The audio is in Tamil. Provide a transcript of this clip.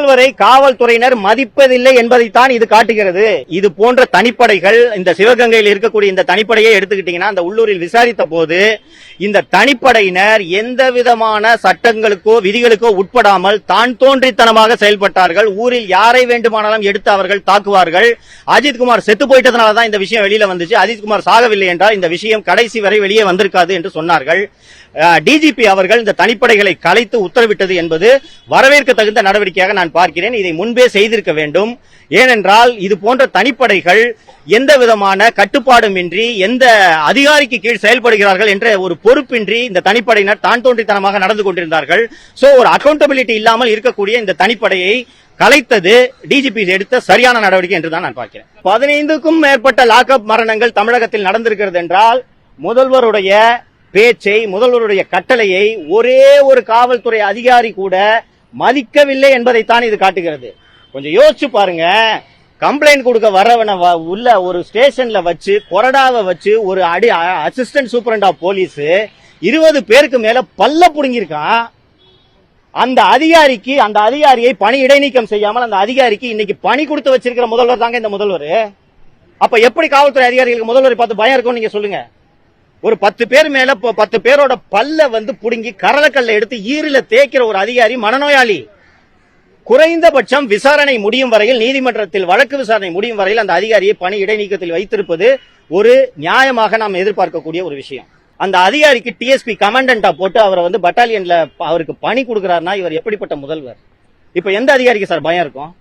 முதல்வரை காவல்துறையினர் மதிப்பதில்லை என்பதைத்தான் இது காட்டுகிறது. இது போன்ற தனிப்படைகள் இந்த சிவகங்கையில் இருக்கக்கூடிய இந்த தனிப்படையை எடுத்துக்கிட்டீங்கன்னா, அந்த உள்ளூரில் விசாரித்த போது இந்த தனிப்படையினர் எந்த விதமான சட்டங்களுக்கோ விதிகளுக்கோ உட்படாமல் தான் தோன்றித்தனமாக செயல்பட்டார்கள். ஊரில் யாரை வேண்டுமானாலும் எடுத்து அவர்கள் தாக்குவார்கள். அஜித்குமார் செத்து போயிட்டதனால தான் இந்த விஷயம் வெளியில வந்துச்சு. அஜித்குமார் சாகவில்லை என்றால் இந்த விஷயம் கடைசி வரை வெளியே வந்திருக்காது என்று சொன்னார்கள். டிஜிபி அவர்கள் இந்த தனிப்படைகளை கலைத்து உத்தரவிட்டது என்பது வரவேற்க தகுந்த நடவடிக்கையாக நான் பார்க்கிறேன். இதை முன்பே செய்திருக்க வேண்டும். ஏனென்றால் இது போன்ற தனிப்படைகள் எந்த விதமான கட்டுப்பாடுமின்றி எந்த அதிகாரிக்கு கீழ் செயல்படுகிறார்கள் என்ற ஒரு பொறுப்பின்றி இந்த தனிப்படையினர் தான் தோன்றித்தனமாக நடந்து கொண்டிருந்தார்கள். சோ ஒரு அக்கௌண்டபிலிட்டி இல்லாமல் இருக்கக்கூடிய இந்த தனிப்படையை கலைத்தது டிஜிபி எடுத்த சரியான நடவடிக்கை என்றுதான் நான் பார்க்கிறேன். 15க்கும் மேற்பட்ட லாக்அப் மரணங்கள் தமிழகத்தில் நடந்திருக்கிறது என்றால் முதல்வருடைய பேச்சை, முதல்வருடைய கட்டளையை ஒரே ஒரு காவல்துறை அதிகாரி கூட மதிக்கவில்லை என்பதைத்தான் இது காட்டுகிறது. கொஞ்சம் யோசிச்சு பாருங்க. கம்ப்ளைண்ட் கொடுக்க வரவன உள்ள ஒரு ஸ்டேஷன்ல வச்சு கொறடாவை வச்சு ஒரு அசிஸ்டன்ட் சூப்பரண்ட் ஆஃப் போலீஸ் 20 பேருக்கு மேல பல்ல புடுங்கிருக்கான். அந்த அதிகாரியை பணி இடைநீக்கம் செய்யாமல் அந்த அதிகாரிக்கு இன்னைக்கு பணி கொடுத்து வச்சிருக்கிற முதல்வர் தாங்க இந்த முதல்வர். அப்ப எப்படி காவல்துறை அதிகாரிகளுக்கு முதல்வரை பார்த்து பயம் இருக்கும் நீங்க சொல்லுங்க. ஒரு 10 பேர் மேல 10 பேரோட பல்ல புடுங்கி கரலக்கல்ல எடுத்து ஈரில தேய்க்கிற ஒரு அதிகாரி மனநோயாளி. குறைந்தபட்சம் விசாரணை முடியும் வரையில், நீதிமன்றத்தில் வழக்கு விசாரணை முடியும் வரையில் அந்த அதிகாரியை பணி இடைநீக்கத்தில் வைத்திருப்பது ஒரு நியாயமாக நாம் எதிர்பார்க்கக்கூடிய ஒரு விஷயம். அந்த அதிகாரிக்கு டிஎஸ்பி கமாண்டண்டா போட்டு அவரை பட்டாலியன்ல அவருக்கு பணி கொடுக்கிறார்னா இவர் எப்படிப்பட்ட முதல்வர்? இப்ப எந்த அதிகாரிக்கு சார் பயம் இருக்கும்?